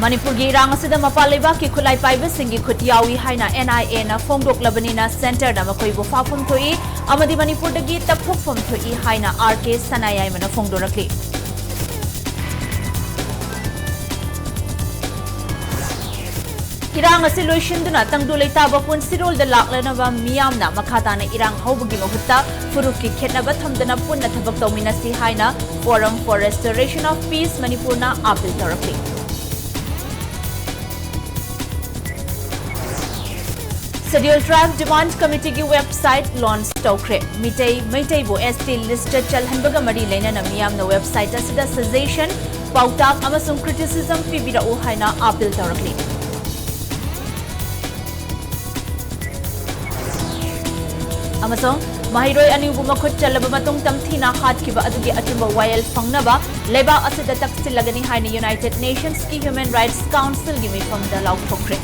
Manipur gi rang asida mapaleba ki khulai paiba singi khutyawi haina NIA na phongdok labani na center na makoi bu fafum thoi amadi Manipur dagi tapthok phum thoi haina RK Sanayai mana phongdorakli Irang asi loisinduna tangdu leitaba pun sirol da laklanaba miyamna makhatana irang hawbagi mahutta furukki khetnaba thamdana punna thabak tawminasi haina Forum for Restoration of Peace Manipur na appeal tawrakli Scheduled Tribe Demand Committee ki website launch tawkhre Mitei bo ST listed chalhanbaga mari leinana miyamna website asida suggestion pautak amasung criticism pibirau haina appeal tawrakli Amasong mahiroi anibu makhut chalaba matung tamthina hatkiba adugi achumba wayel fangnaba leba asida taksilagani haina United Nations ki Human Rights Council gi mifam da law thokre